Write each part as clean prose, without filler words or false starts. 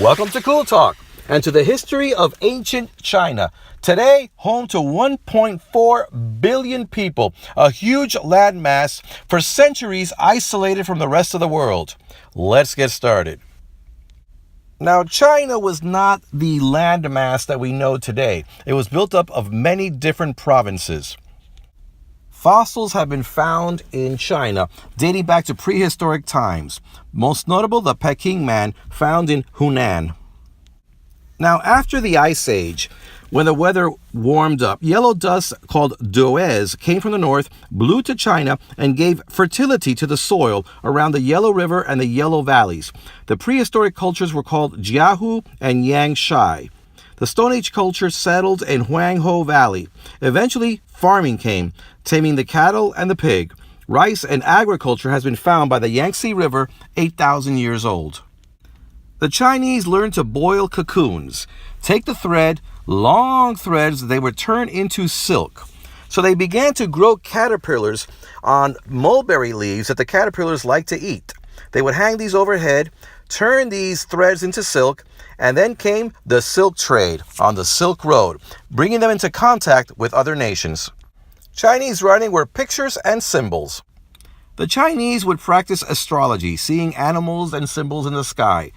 Welcome to Cool Talk and to the history of ancient China. Today, home to 1.4 billion people, a huge landmass for centuries isolated from the rest of the world. Let's get started. Now, China was not the landmass that we know today. It was built up of many different provinces. Fossils have been found in China dating back to prehistoric times. Most notable, the Peking man found in Hunan. Now, after the Ice Age, when the weather warmed up, yellow dust called doez came from the north, blew to China, and gave fertility to the soil around the Yellow River and the Yellow Valleys. The prehistoric cultures were called Jiahu and Yangshai. The Stone Age culture settled in Huanghe Valley. Eventually, farming came, taming the cattle and the pig. Rice and agriculture has been found by the Yangtze River, 8,000 years old. The Chinese learned to boil cocoons. Take the thread, long threads, they would turn into silk. So they began to grow caterpillars on mulberry leaves that the caterpillars like to eat. They would hang these overhead, turn these threads into silk, and then came the silk trade on the Silk Road, bringing them into contact with other nations. Chinese writing were pictures and symbols. The Chinese would practice astrology, seeing animals and symbols in the sky.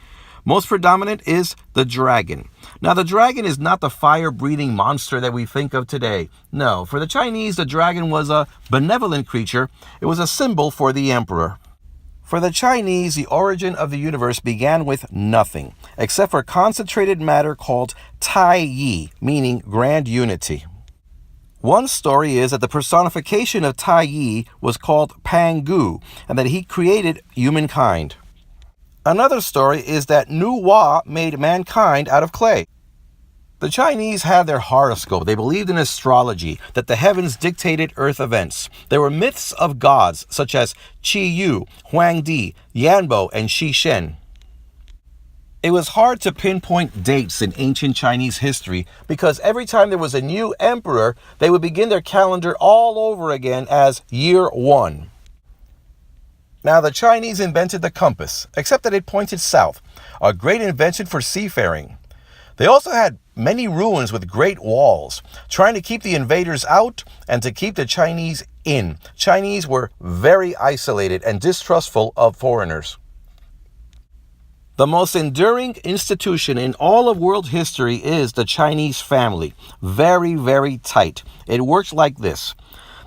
Most predominant is the dragon. Now, the dragon is not the fire-breathing monster that we think of today. No, for the Chinese, the dragon was a benevolent creature. It was a symbol for the emperor. For the Chinese, the origin of the universe began with nothing, except for concentrated matter called Tai Yi, meaning grand unity. One story is that the personification of Tai Yi was called Pangu, and that he created humankind. Another story is that Nu Wa made mankind out of clay. The Chinese had their horoscope. They believed in astrology, that the heavens dictated earth events. There were myths of gods such as Qi Yu, Huang Di, Yanbo, and Xi Shen. It was hard to pinpoint dates in ancient Chinese history because every time there was a new emperor, they would begin their calendar all over again as year one. Now, the Chinese invented the compass, except that it pointed south, a great invention for seafaring. They also had many ruins with great walls, trying to keep the invaders out and to keep the Chinese in. Chinese were very isolated and distrustful of foreigners. The most enduring institution in all of world history is the Chinese family. Very, very tight. It works like this.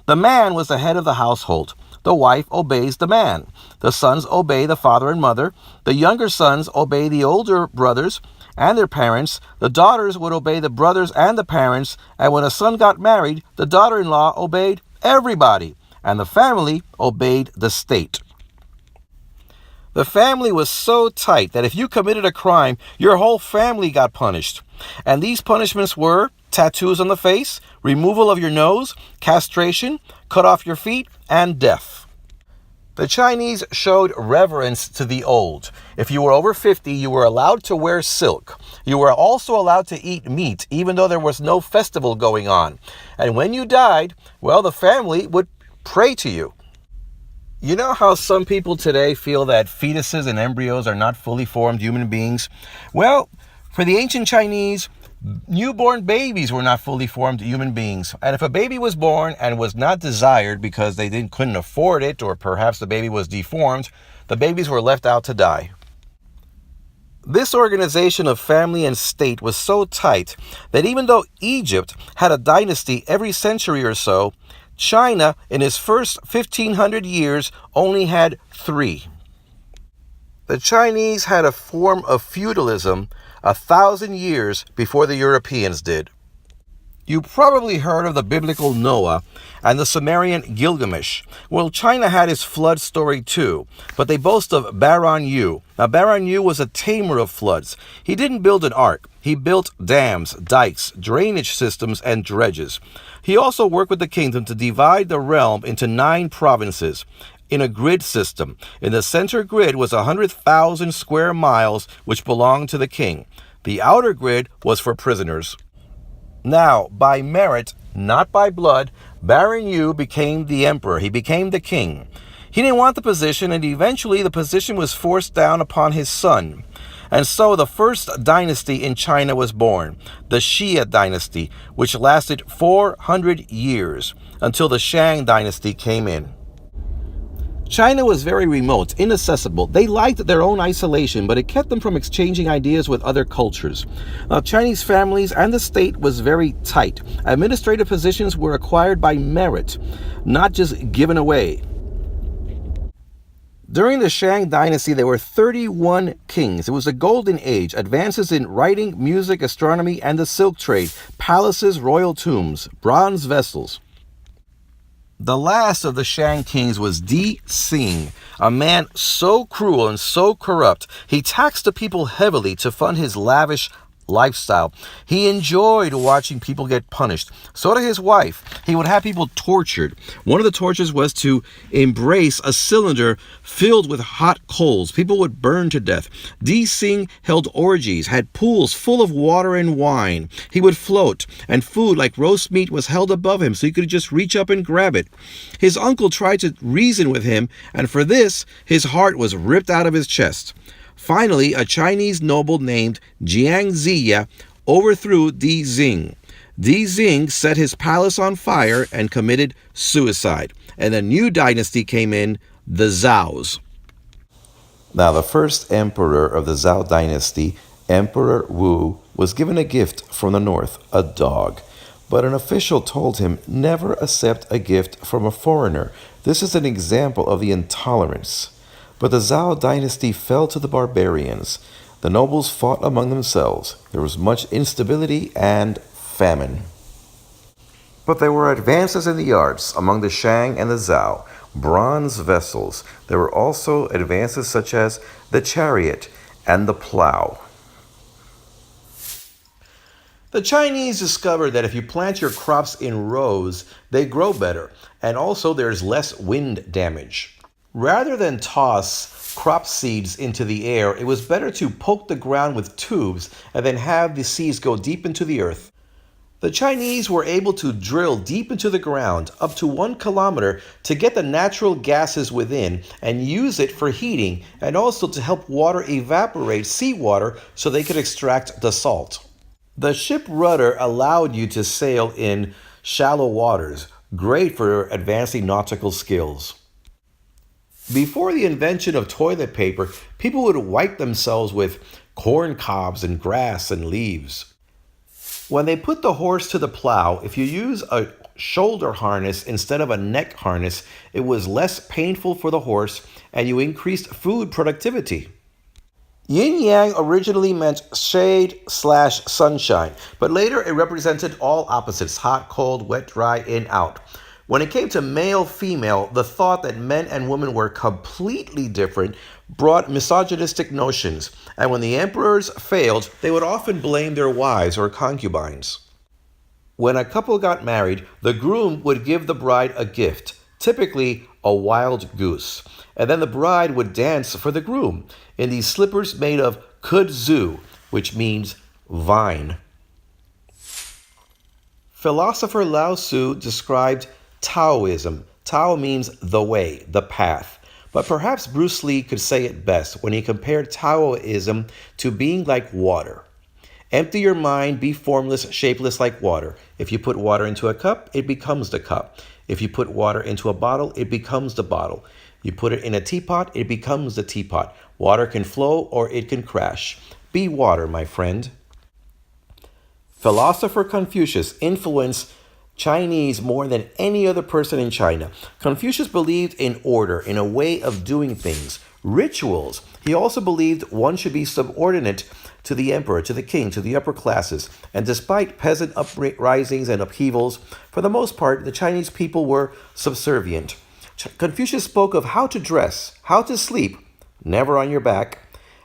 The man was the head of the household. The wife obeys the man. The sons obey the father and mother. The younger sons obey the older brothers and their parents. The daughters would obey the brothers and the parents. And when a son got married, the daughter-in-law obeyed everybody. And the family obeyed the state. The family was so tight that if you committed a crime, your whole family got punished. And these punishments were tattoos on the face, removal of your nose, castration, cut off your feet, and death. The Chinese showed reverence to the old. If you were over 50, you were allowed to wear silk. You were also allowed to eat meat, even though there was no festival going on. And when you died, well, the family would pray to you. You know how some people today feel that fetuses and embryos are not fully formed human beings? Well, for the ancient Chinese, newborn babies were not fully formed human beings. And if a baby was born and was not desired because they couldn't afford it, or perhaps the baby was deformed, the babies were left out to die. This organization of family and state was so tight that even though Egypt had a dynasty every century or so, China, in its first 1,500 years, only had 3. The Chinese had a form of feudalism 1,000 years before the Europeans did. You probably heard of the biblical Noah and the Sumerian Gilgamesh. Well, China had its flood story too, but they boast of Baron Yu. Now, Baron Yu was a tamer of floods. He didn't build an ark. He built dams, dikes, drainage systems, and dredges. He also worked with the kingdom to divide the realm into 9 provinces in a grid system. In the center grid was 100,000 square miles, which belonged to the king. The outer grid was for prisoners. Now, by merit, not by blood, Baron Yu became the emperor. He became the king. He didn't want the position, and eventually the position was forced down upon his son. And so the first dynasty in China was born, the Qing Dynasty, which lasted 400 years until the Shang Dynasty came in. China was very remote, inaccessible. They liked their own isolation, but it kept them from exchanging ideas with other cultures. Now, Chinese families and the state was very tight. Administrative positions were acquired by merit, not just given away. During the Shang Dynasty, there were 31 kings. It was a golden age. Advances in writing, music, astronomy, and the silk trade. Palaces, royal tombs, bronze vessels. The last of the Shang kings was Di Xing, a man so cruel and so corrupt, he taxed the people heavily to fund his lavish lifestyle. He enjoyed watching people get punished. So did his wife. He would have people tortured. One of the tortures was to embrace a cylinder filled with hot coals. People would burn to death. Di Xing held orgies, had pools full of water and wine. He would float, and food like roast meat was held above him so he could just reach up and grab it. His uncle tried to reason with him, and for this, his heart was ripped out of his chest. Finally, a Chinese noble named Jiang Ziya overthrew Di Xing. Di Xing set his palace on fire and committed suicide. And a new dynasty came in, the Zhaos. Now, the first emperor of the Zhao dynasty, Emperor Wu, was given a gift from the north, a dog. But an official told him never accept a gift from a foreigner. This is an example of the intolerance. But the Zhao dynasty fell to the barbarians. The nobles fought among themselves. There was much instability and famine. But there were advances in the arts among the Shang and the Zhao. Bronze vessels. There were also advances such as the chariot and the plow. The Chinese discovered that if you plant your crops in rows, they grow better, and also there's less wind damage. Rather than toss crop seeds into the air, it was better to poke the ground with tubes and then have the seeds go deep into the earth. The Chinese were able to drill deep into the ground, up to 1 kilometer, to get the natural gases within and use it for heating and also to help water evaporate seawater so they could extract the salt. The ship rudder allowed you to sail in shallow waters, great for advancing nautical skills. Before the invention of toilet paper, people would wipe themselves with corn cobs and grass and leaves. When they put the horse to the plow, if you use a shoulder harness instead of a neck harness, it was less painful for the horse and you increased food productivity. Yin-yang originally meant shade/sunshine, but later it represented all opposites, hot, cold, wet, dry, in, out. When it came to male-female, the thought that men and women were completely different brought misogynistic notions, and when the emperors failed, they would often blame their wives or concubines. When a couple got married, the groom would give the bride a gift, typically a wild goose, and then the bride would dance for the groom in these slippers made of kudzu, which means vine. Philosopher Lao Tzu described Taoism. Tao means the way, the path. But perhaps Bruce Lee could say it best when he compared Taoism to being like water. Empty your mind, be formless, shapeless like water. If you put water into a cup, it becomes the cup. If you put water into a bottle, it becomes the bottle. You put it in a teapot, it becomes the teapot. Water can flow or it can crash. Be water, my friend. Philosopher Confucius influenced Chinese more than any other person in China. Confucius believed in order, in a way of doing things, rituals. He also believed one should be subordinate to the emperor, to the king, to the upper classes. And despite peasant uprisings and upheavals, for the most part, the Chinese people were subservient. Confucius spoke of how to dress, how to sleep, never on your back,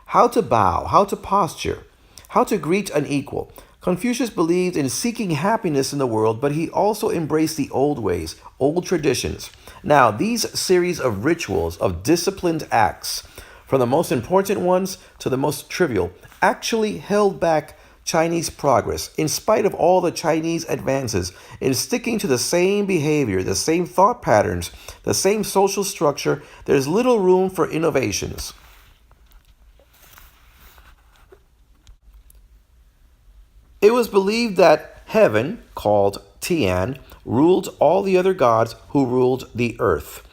how to bow, how to posture, how to greet an equal. Confucius believed in seeking happiness in the world, but he also embraced the old ways, old traditions. Now, these series of rituals, of disciplined acts, from the most important ones to the most trivial, actually held back Chinese progress, in spite of all the Chinese advances in sticking to the same behavior, the same thought patterns, the same social structure. There's little room for innovations. It was believed that heaven, called Tian, ruled all the other gods who ruled the earth.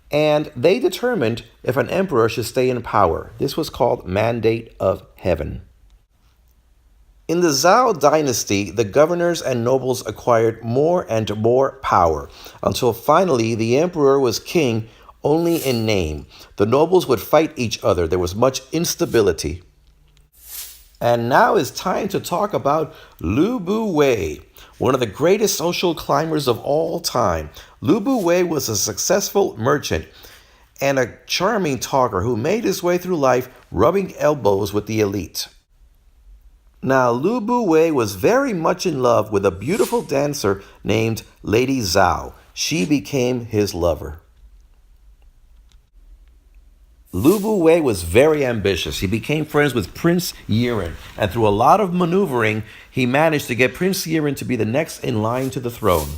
And they determined if an emperor should stay in power. This was called Mandate of Heaven. In the Zhao Dynasty, the governors and nobles acquired more and more power, until finally the emperor was king only in name. The nobles would fight each other. There was much instability. And now it's time to talk about Liu Wei, one of the greatest social climbers of all time. Liu Wei was a successful merchant and a charming talker who made his way through life rubbing elbows with the elite. Now, Liu Wei was very much in love with a beautiful dancer named Lady Zhao. She became his lover. Liu Wei was very ambitious. He became friends with Prince Yiren, and through a lot of maneuvering, he managed to get Prince Yiren to be the next in line to the throne.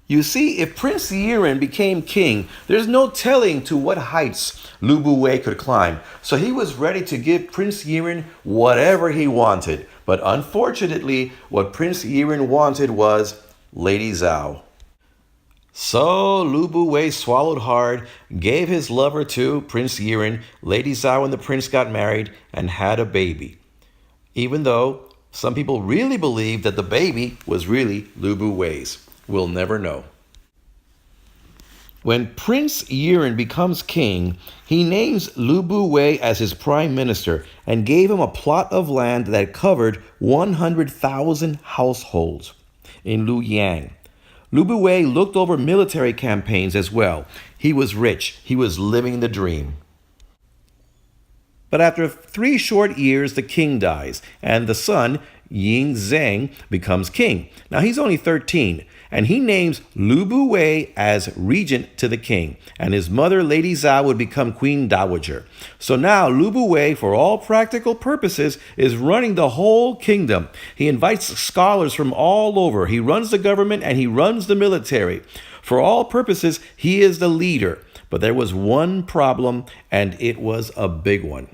You see, if Prince Yiren became king, there's no telling to what heights Liu Wei could climb. So he was ready to give Prince Yiren whatever he wanted. But unfortunately, what Prince Yiren wanted was Lady Zhao. So Liu Wei swallowed hard, gave his lover to Prince Yiren. Lady Zhao and the prince got married and had a baby. Even though some people really believe that the baby was really Liu Wei's. We'll never know. When Prince Yiren becomes king, he names Liu Wei as his prime minister and gave him a plot of land that covered 100,000 households in Luoyang. Liu Wei looked over military campaigns as well. He was rich. He was living the dream. But after 3 short years, the king dies, and the son, Yin Zheng, becomes king. Now he's only 13, and he names Liu Wei as regent to the king, and his mother, Lady Zhao, would become queen dowager. So now Liu Wei, for all practical purposes, is running the whole kingdom. He invites scholars from all over. He runs the government and he runs the military. For all purposes, he is the leader. But there was one problem, and it was a big one.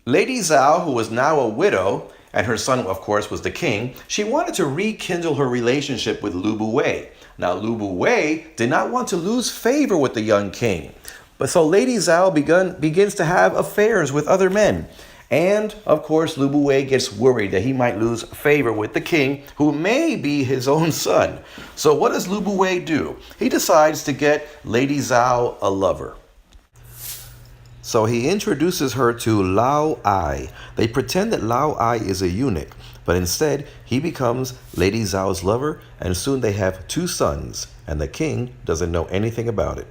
Lady Zhao, who was now a widow, and her son, of course, was the king, she wanted to rekindle her relationship with Liu Wei. Now, Liu Wei did not want to lose favor with the young king. But so Lady Zhao begins to have affairs with other men. And, of course, Liu Wei gets worried that he might lose favor with the king, who may be his own son. So what does Liu Wei do? He decides to get Lady Zhao a lover. So he introduces her to Lao Ai. They pretend that Lao Ai is a eunuch, but instead he becomes Lady Zhao's lover, and soon they have 2 sons, and the king doesn't know anything about it.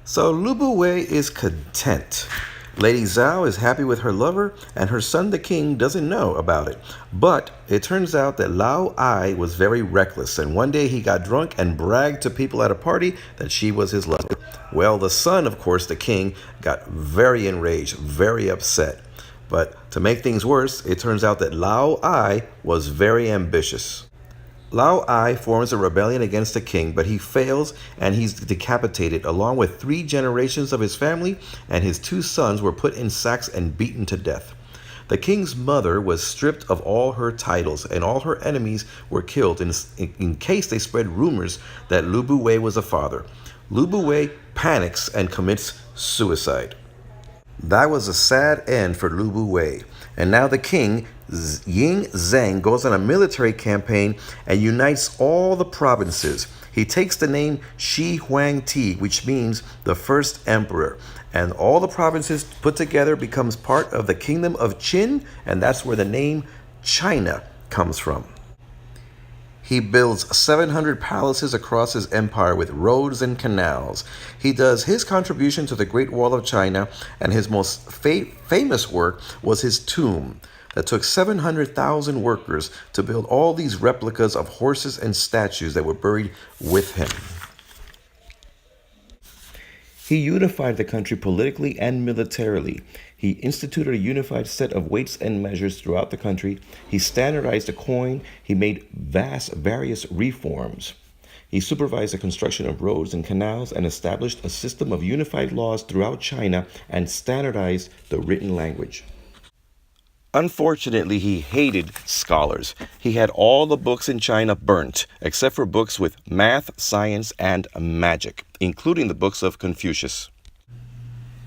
So Liu Wei is content. Lady Zhao is happy with her lover, and her son the king doesn't know about it. But it turns out that Lao Ai was very reckless, and one day he got drunk and bragged to people at a party that she was his lover. Well, the son, of course, the king, got very enraged, very upset. But to make things worse, it turns out that Lao Ai was very ambitious. Lao Ai forms a rebellion against the king, but he fails and he's decapitated along with 3 generations of his family, and his 2 sons were put in sacks and beaten to death. The king's mother was stripped of all her titles, and all her enemies were killed in case they spread rumors that Liu Wei was a father. Liu Wei panics and commits suicide. That was a sad end for Liu Wei. And now the king, Yin Zheng, goes on a military campaign and unites all the provinces. He takes the name Shi Huangti, which means the first emperor. And all the provinces put together becomes part of the kingdom of Qin, and that's where the name China comes from. He builds 700 palaces across his empire with roads and canals. He does his contribution to the Great Wall of China, and his most famous work was his tomb that took 700,000 workers to build all these replicas of horses and statues that were buried with him. He unified the country politically and militarily. He instituted a unified set of weights and measures throughout the country. He standardized the coin. He made various reforms. He supervised the construction of roads and canals and established a system of unified laws throughout China and standardized the written language. Unfortunately, he hated scholars. He had all the books in China burnt, except for books with math, science, and magic, including the books of Confucius.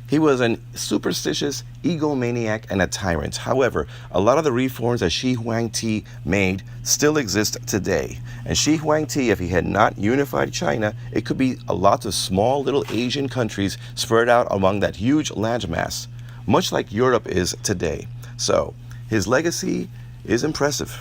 He was a superstitious egomaniac and a tyrant. However, a lot of the reforms that Shi Huangdi made still exist today. And Shi Huangdi, if he had not unified China, it could be a lot of small little Asian countries spread out among that huge landmass, much like Europe is today. So, his legacy is impressive.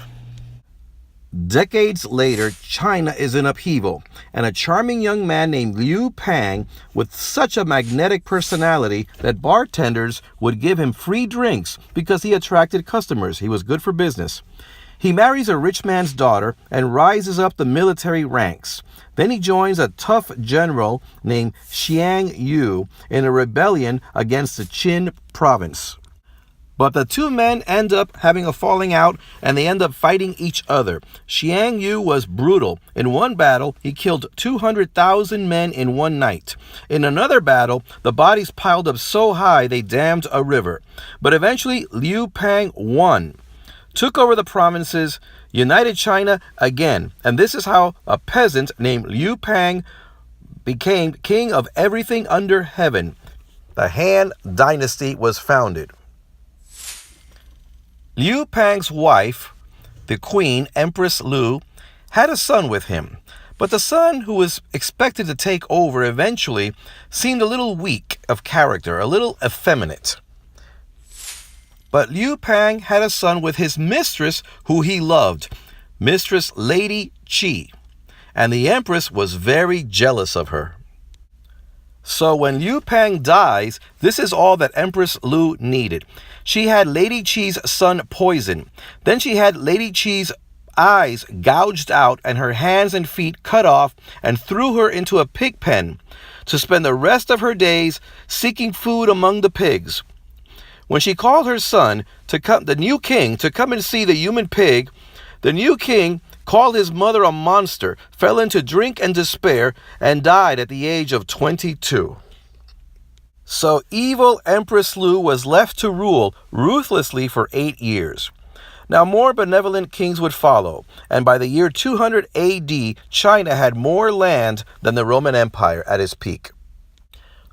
Decades later, China is in upheaval, and a charming young man named Liu Pang, with such a magnetic personality that bartenders would give him free drinks because he attracted customers. He was good for business. He marries a rich man's daughter and rises up the military ranks. Then he joins a tough general named Xiang Yu in a rebellion against the Qing province. But the two men end up having a falling out, and they end up fighting each other. Xiang Yu was brutal. In one battle, he killed 200,000 men in one night. In another battle, the bodies piled up so high they dammed a river. But eventually, Liu Pang won, took over the provinces, united China again. And this is how a peasant named Liu Pang became king of everything under heaven. The Han Dynasty was founded. Liu Pang's wife, the queen, Empress Liu, had a son with him. But the son, who was expected to take over eventually, seemed a little weak of character, a little effeminate. But Liu Pang had a son with his mistress, who he loved, Mistress Lady Qi. And the empress was very jealous of her. So when Liu Pang dies, this is all that Empress Liu needed. She had Lady Qi's son poisoned. Then she had Lady Qi's eyes gouged out and her hands and feet cut off, and threw her into a pig pen to spend the rest of her days seeking food among the pigs. When she called her son, the new king, to come and see the human pig, the new king called his mother a monster, fell into drink and despair, and died at the age of 22. So evil Empress Liu was left to rule ruthlessly for 8 years. Now more benevolent kings would follow, and by the year 200 AD, China had more land than the Roman Empire at its peak.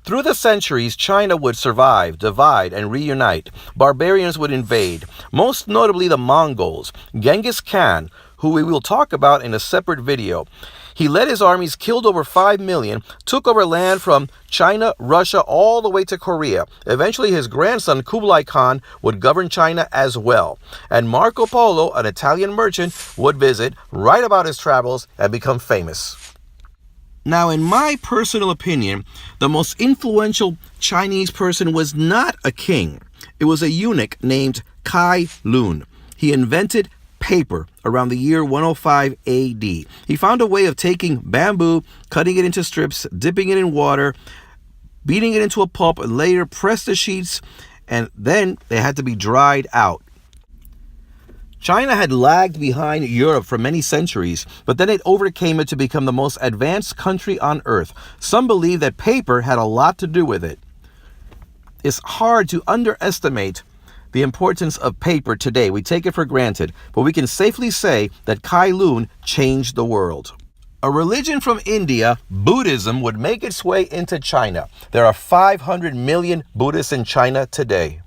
Through the centuries, China would survive, divide, and reunite. Barbarians would invade, most notably the Mongols. Genghis Khan, who we will talk about in a separate video. He led his armies, killed over 5 million, took over land from China, Russia, all the way to Korea. Eventually, his grandson, Kublai Khan, would govern China as well. And Marco Polo, an Italian merchant, would visit, write about his travels, and become famous. Now, in my personal opinion, the most influential Chinese person was not a king. It was a eunuch named Kai Lun. He invented paper around the year 105 AD. He found a way of taking bamboo, cutting it into strips, dipping it in water, beating it into a pulp, and later press the sheets, and then they had to be dried out. China had lagged behind Europe for many centuries, but then it overcame it to become the most advanced country on earth. Some believe that paper had a lot to do with it. It's hard to underestimate the importance of paper today. We take it for granted, but we can safely say that Kai Lun changed the world. A religion from India, Buddhism, would make its way into China. There are 500 million Buddhists in China today.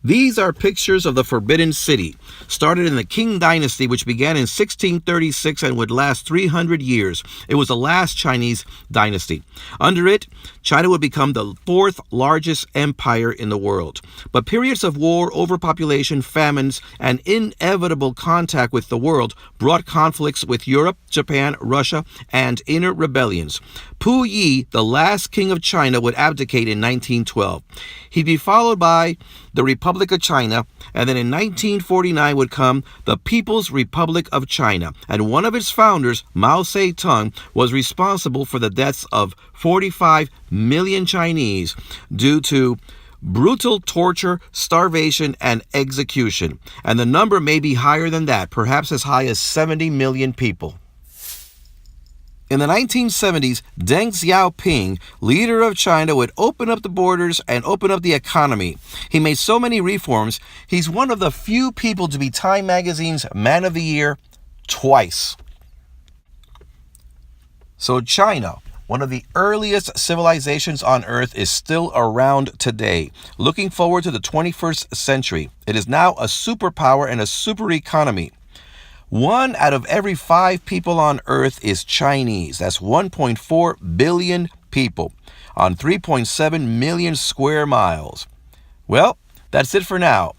These are pictures of the Forbidden City, started in the Qing Dynasty, which began in 1636 and would last 300 years. It was the last Chinese dynasty. Under it, China would become the 4th largest empire in the world. But periods of war, overpopulation, famines, and inevitable contact with the world brought conflicts with Europe, Japan, Russia, and inner rebellions. Pu Yi, the last king of China, would abdicate in 1912. He'd be followed by the Republic of China, and then in 1949 would come the People's Republic of China. And one of its founders, Mao Zedong, was responsible for the deaths of 45 million Chinese due to brutal torture, starvation, and execution. And the number may be higher than that, perhaps as high as 70 million people. In the 1970s, Deng Xiaoping, leader of China, would open up the borders and open up the economy. He made so many reforms, he's one of the few people to be Time Magazine's Man of the Year twice. So China, one of the earliest civilizations on Earth, is still around today. Looking forward to the 21st century, it is now a superpower and a super economy. 1 out of every 5 people on Earth is Chinese. That's 1.4 billion people on 3.7 million square miles. Well, that's it for now.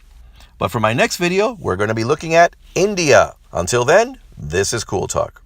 But for my next video, we're going to be looking at India. Until then, this is Cool Talk.